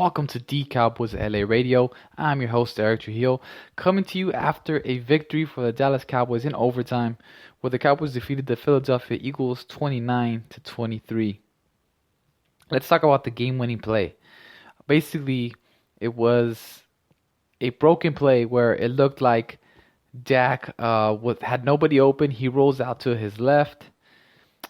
welcome to the Cowboys LA Radio. I'm your host, Eric Trujillo, coming to you after a victory for the Dallas Cowboys in overtime, where the Cowboys defeated the Philadelphia Eagles 29-23. Let's talk about the game-winning play. Basically, it was a broken play where it looked like Dak had nobody open. He rolls out to his left.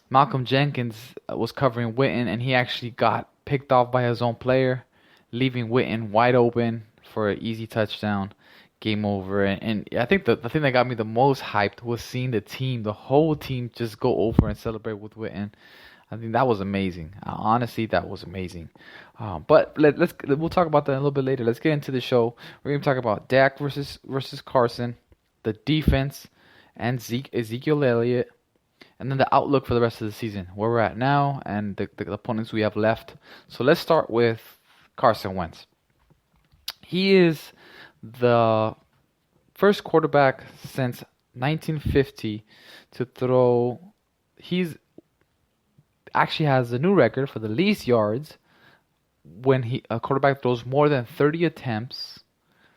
Malcolm Jenkins was covering Witten, and he actually got picked off by his own player, leaving Witten wide open for an easy touchdown. Game over. And I think the thing that got me the most hyped was seeing the whole team just go over and celebrate with Witten. I think that was amazing. Honestly, that was amazing. But we'll talk about that a little bit later. Let's get into the show. We're going to talk about Dak versus Carson, the defense, and Ezekiel Elliott, and then the outlook for the rest of the season, where we're at now, and the opponents we have left. So let's start with Carson Wentz. He is the first quarterback since 1950 to throw. He's actually has a new record for the least yards when a quarterback throws more than 30 attempts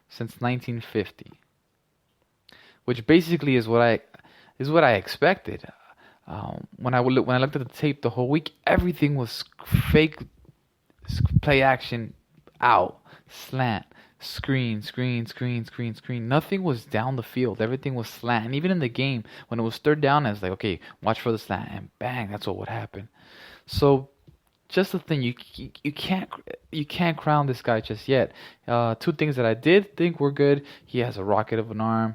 since 1950, which basically is what I expected. When I looked at the tape the whole week, everything was fake play action, out, slant, screen. Nothing was down the field. Everything was slant. And even in the game, when it was third down, I was like, okay, watch for the slant, and bang, that's what would happen. So, just the thing, you can't crown this guy just yet. Two things that I did think were good. He has a rocket of an arm.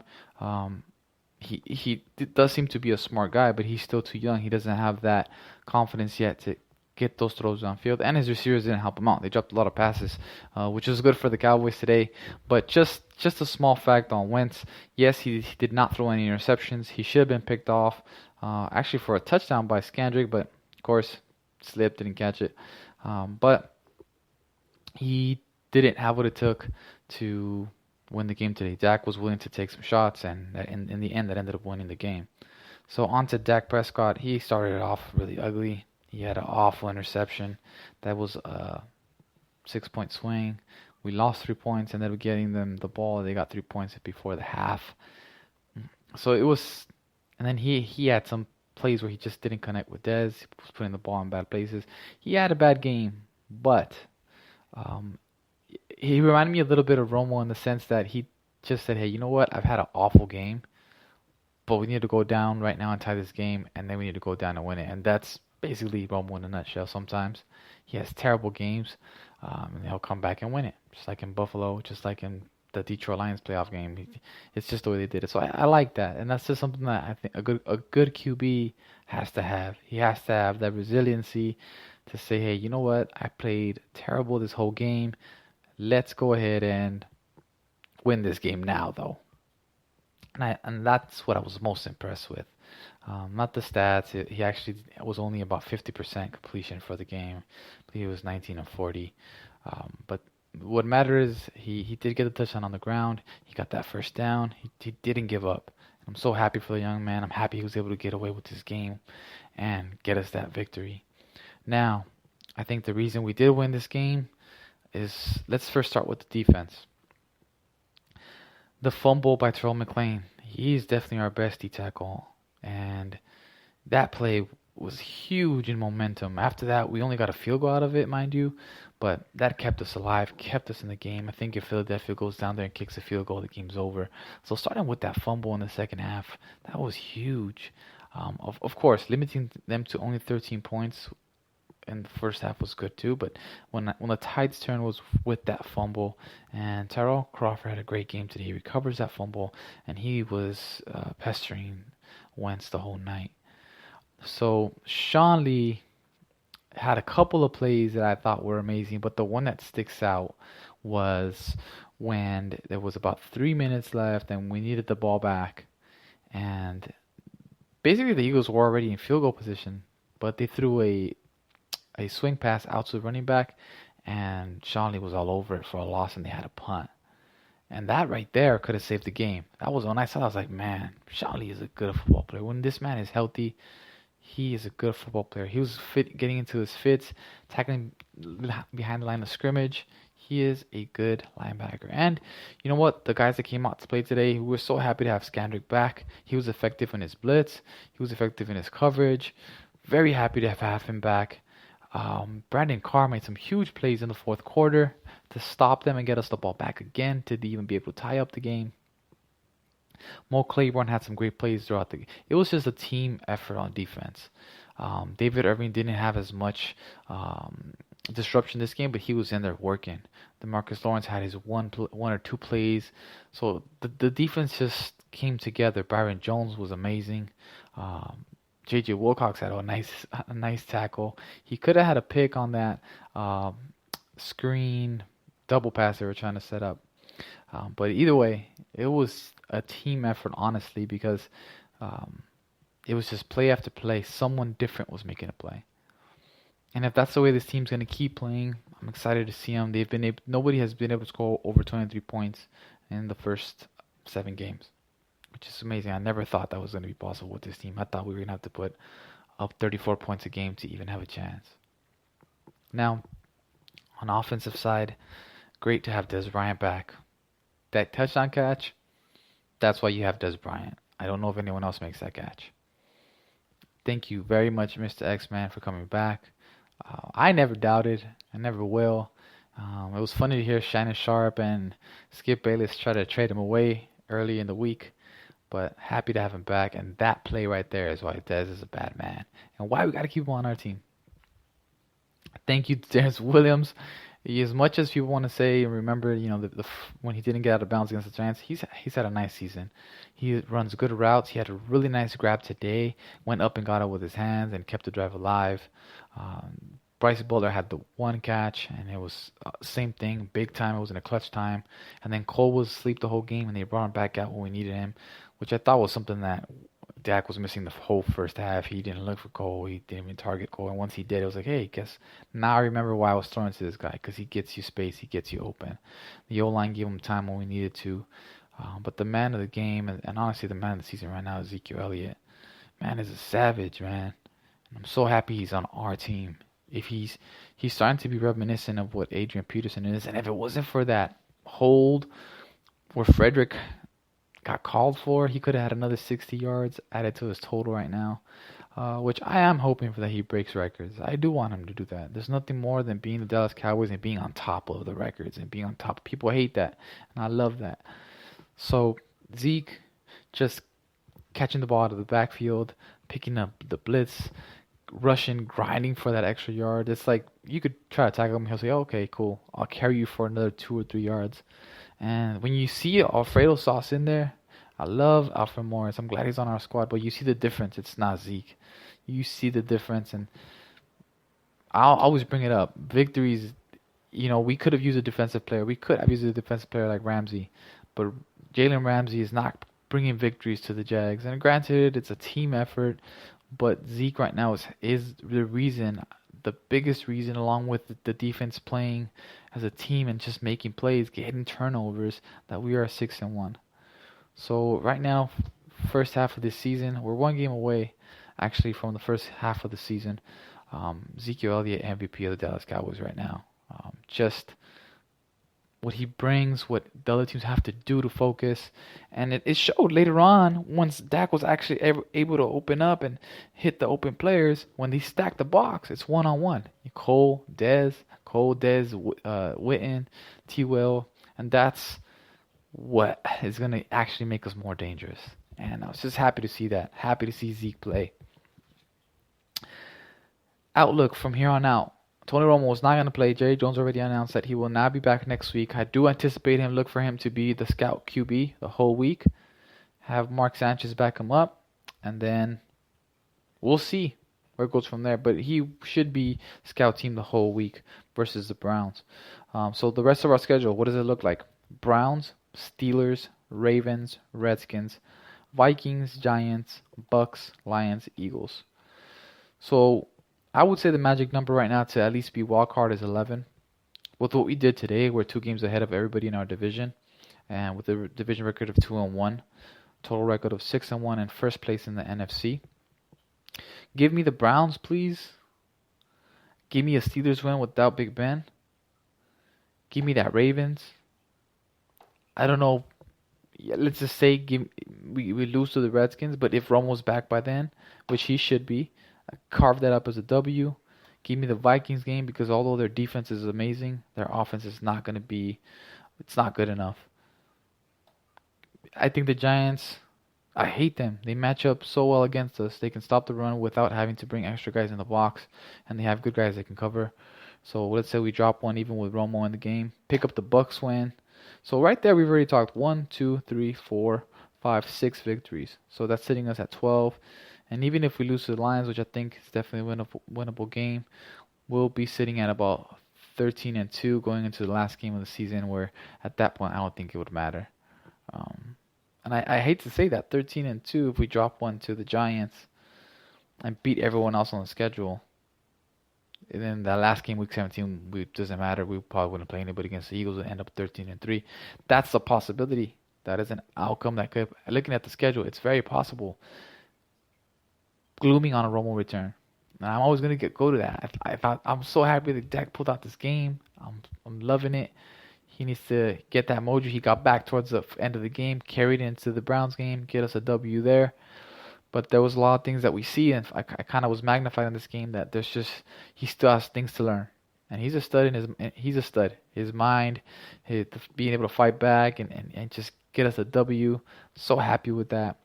He does seem to be a smart guy, but he's still too young. He doesn't have that confidence yet to get those throws downfield, and his receivers didn't help him out. They dropped a lot of passes, which is good for the Cowboys today. But just a small fact on Wentz. Yes, he did not throw any interceptions. He should have been picked off, actually for a touchdown by Scandrick, but of course slipped, didn't catch it. But he didn't have what it took to win the game today. Dak was willing to take some shots, and in the end, that ended up winning the game. So on to Dak Prescott. He started it off really ugly. He had an awful interception. That was a 6-point swing. We lost 3 points, ended up getting them the ball. They got 3 points before the half. So it was, and then he had some plays where he just didn't connect with Dez. He was putting the ball in bad places. He had a bad game, but he reminded me a little bit of Romo in the sense that he just said, hey, you know what? I've had an awful game, but we need to go down right now and tie this game, and then we need to go down and win it. And that's basically Romo in a nutshell. Sometimes he has terrible games, and he'll come back and win it, just like in Buffalo, just like in the Detroit Lions playoff game. It's just the way they did it. So I like that, and that's just something that I think a good QB has to have. He has to have that resiliency to say, hey, you know what? I played terrible this whole game. Let's go ahead and win this game now, though. And that's what I was most impressed with. Not the stats. He actually was only about 50% completion for the game. He was 19 of 40. But what matters is he did get a touchdown on the ground. He got that first down. He didn't give up. I'm so happy for the young man. I'm happy he was able to get away with this game and get us that victory. Now, I think the reason we did win this game is, let's first start with the defense. The fumble by Terrell McClain. He's definitely our best D-tackle. And that play was huge in momentum. After that, we only got a field goal out of it, mind you. But that kept us alive, kept us in the game. I think if Philadelphia goes down there and kicks a field goal, the game's over. So starting with that fumble in the second half, that was huge. Of course, limiting them to only 13 points in the first half was good too, but when the tides turn was with that fumble, and Tyrell Crawford had a great game today. He recovers that fumble, and he was pestering Wentz the whole night. So Sean Lee had a couple of plays that I thought were amazing, but the one that sticks out was when there was about 3 minutes left and we needed the ball back, and basically the Eagles were already in field goal position, but they threw a swing pass out to the running back, and Sean Lee was all over it for a loss, and they had a punt. And that right there could have saved the game. That was when I saw it, I was like, man, Sean Lee is a good football player. When this man is healthy, he is a good football player. He was getting into his fits, tackling behind the line of scrimmage. He is a good linebacker. And you know what? The guys that came out to play today, we were so happy to have Skandrick back. He was effective in his blitz. He was effective in his coverage. Very happy to have him back. Brandon Carr made some huge plays in the fourth quarter to stop them and get us the ball back again to even be able to tie up the game. Mo Claiborne had some great plays throughout the game. It was just a team effort on defense. David Irving didn't have as much disruption this game, but he was in there working. DeMarcus Lawrence had his one or two plays. So the defense just came together. Byron Jones was amazing. J.J. Wilcox had a nice tackle. He could have had a pick on that screen double pass they were trying to set up. But either way, it was a team effort, honestly, because it was just play after play. Someone different was making a play. And if that's the way this team's going to keep playing, I'm excited to see them. Nobody has been able to score over 23 points in the first 7 games, which is amazing. I never thought that was going to be possible with this team. I thought we were going to have to put up 34 points a game to even have a chance. Now, on the offensive side, great to have Dez Bryant back. That touchdown catch, that's why you have Dez Bryant. I don't know if anyone else makes that catch. Thank you very much, Mr. X-Man, for coming back. I never doubted. I never will. It was funny to hear Shannon Sharp and Skip Bayless try to trade him away early in the week, but happy to have him back. And that play right there is why Dez is a bad man and why we got to keep him on our team. Thank you to Terrence Williams. As much as people want to say and remember, when he didn't get out of bounds against the Giants, he's had a nice season. He runs good routes. He had a really nice grab today. Went up and got it with his hands and kept the drive alive. Bryce Butler had the one catch, and it was same thing, big time. It was in a clutch time. And then Cole was asleep the whole game, and they brought him back out when we needed him, which I thought was something that Dak was missing the whole first half. He didn't look for Cole. He didn't even target Cole. And once he did, it was like, hey, guess now I remember why I was throwing to this guy, because he gets you space. He gets you open. The O-line gave him time when we needed to. But the man of the game, and honestly the man of the season right now is Ezekiel Elliott. Man is a savage, man. And I'm so happy he's on our team. If he's starting to be reminiscent of what Adrian Peterson is. And if it wasn't for that hold where Frederick got called for, he could have had another 60 yards added to his total right now, which I am hoping for that he breaks records. I do want him to do that. There's nothing more than being the Dallas Cowboys and being on top of the records and being on top. People hate that, and I love that. So Zeke just catching the ball out of the backfield, picking up the blitz, rushing, grinding for that extra yard. It's like you could try to tackle him. He'll say, okay, cool. I'll carry you for another 2 or 3 yards. And when you see Alfredo sauce in there, I love Alfred Morris. I'm glad he's on our squad, but you see the difference. It's not Zeke. You see the difference, and I'll always bring it up. Victories, we could have used a defensive player. We could have used a defensive player like Ramsey, but Jalen Ramsey is not bringing victories to the Jags. And granted, it's a team effort, but Zeke right now is the reason, the biggest reason, along with the defense playing as a team and just making plays, getting turnovers, that we are 6-1. So right now, first half of this season, we're 1 game away, actually, from the first half of the season. Ezekiel Elliott, MVP of the Dallas Cowboys right now. Just what he brings, what the other teams have to do to focus. And it showed later on, once Dak was actually able to open up and hit the open players, when they stack the box, it's one-on-one. Cole, Dez, Witten, T-Will, and that's what is going to actually make us more dangerous. And I was just happy to see that. Happy to see Zeke play. Outlook from here on out. Tony Romo was not going to play. Jerry Jones already announced that he will not be back next week. I do anticipate look for him to be the scout QB the whole week. Have Mark Sanchez back him up. And then we'll see where it goes from there. But he should be scout team the whole week versus the Browns. So the rest of our schedule, what does it look like? Browns, Steelers, Ravens, Redskins, Vikings, Giants, Bucks, Lions, Eagles. So I would say the magic number right now to at least be wild card is 11. With what we did today, we're 2 games ahead of everybody in our division, and with a division record of 2-1, total record of 6-1, and first place in the NFC. Give me the Browns, please. Give me a Steelers win without Big Ben. Give me that Ravens. I don't know. Yeah, let's just say we lose to the Redskins, but if Romo's back by then, which he should be, carve that up as a W. Give me the Vikings game because although their defense is amazing, their offense is not going to be, it's not good enough. I think the Giants, I hate them. They match up so well against us. They can stop the run without having to bring extra guys in the box, and they have good guys that can cover. So let's say we drop one even with Romo in the game. Pick up the Bucks win. So right there we've already talked 1, 2, 3, 4, 5, 6 victories. So that's sitting us at 12. And even if we lose to the Lions, which I think is definitely a winnable game, we'll be sitting at about 13-2 going into the last game of the season, where at that point I don't think it would matter. And I hate to say that 13-2 if we drop one to the Giants and beat everyone else on the schedule. And then that last game, week 17, it doesn't matter. We probably wouldn't play anybody against the Eagles and end up 13-3. That's a possibility. That is an outcome that could. Looking at the schedule, it's very possible. Glooming on a Romo return, and I'm always gonna go to that. I'm so happy that Dak pulled out this game. I'm loving it. He needs to get that mojo he got back towards the end of the game, carried into the Browns game, get us a W there. But there was a lot of things that we see, and I kind of was magnified in this game that he still has things to learn, and he's a stud he's a stud. His mind, being able to fight back and just get us a W. So happy with that.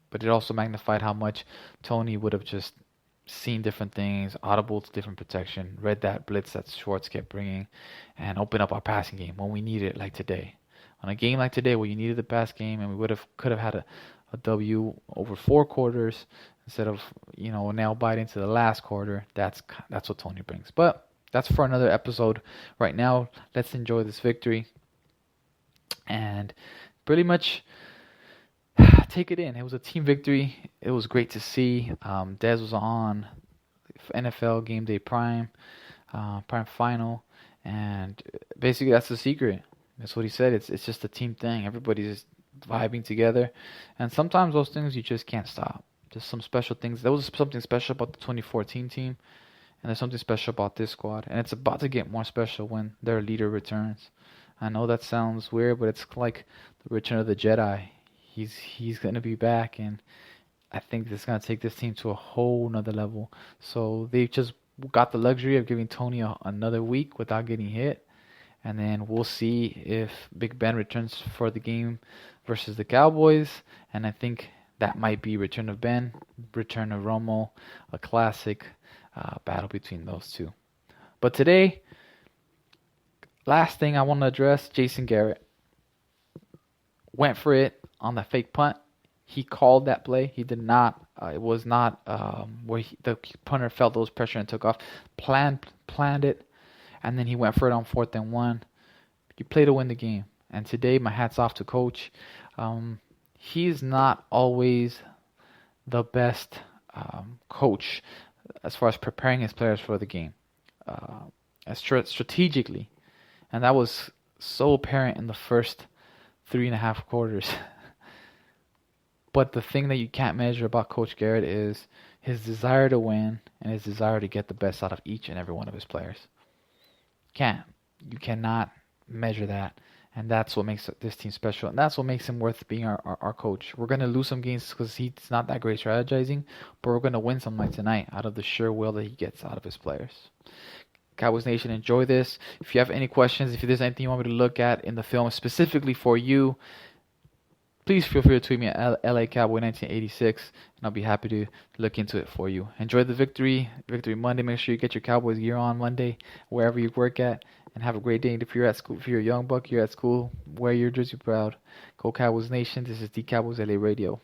But it also magnified how much Tony would have just seen different things, audible to different protection, read that blitz that Schwartz kept bringing, and open up our passing game when we needed it, like today. On a game like today where you needed the pass game, and we could have had a W over 4 quarters instead of nail bite into the last quarter. That's what Tony brings. But that's for another episode. Right now, let's enjoy this victory and pretty much take it in. It was a team victory. It was great to see. Dez was on NFL Game Day Prime Final, and basically that's the secret. That's what he said. It's just a team thing. Everybody's vibing together, and sometimes those things you just can't stop. Just some special things. There was something special about the 2014 team, and there's something special about this squad, and it's about to get more special when their leader returns. I know that sounds weird, but it's like the return of the Jedi. He's gonna be back, and I think it's gonna take this team to a whole nother level. So they've just got the luxury of giving Tony another week without getting hit. And then we'll see if Big Ben returns for the game versus the Cowboys. And I think that might be return of Ben, return of Romo, a classic battle between those two. But today, last thing I want to address, Jason Garrett went for it on the fake punt. He called that play. He did not. It was not where the punter felt those pressure and took off. Planned it. And then he went for it on 4th and 1. You play to win the game. And today, my hat's off to Coach. He's not always the best coach as far as preparing his players for the game, strategically. And that was so apparent in the first 3.5 quarters. But the thing that you can't measure about Coach Garrett is his desire to win and his desire to get the best out of each and every one of his players. You cannot measure that, and that's what makes this team special, and that's what makes him worth being our coach. We're going to lose some games because he's not that great strategizing, but we're going to win some like tonight out of the sure will that he gets out of his players. Cowboys Nation, enjoy this. If you have any questions, if there's anything you want me to look at in the film specifically for you, please feel free to tweet me at LA Cowboy 1986, and I'll be happy to look into it for you. Enjoy the Victory Monday. Make sure you get your Cowboys gear on Monday, wherever you work at, and have a great day. And if you're at school, if you're a young buck, you're at school, wear your jersey proud. Go Cowboys Nation. This is the Cowboys LA Radio.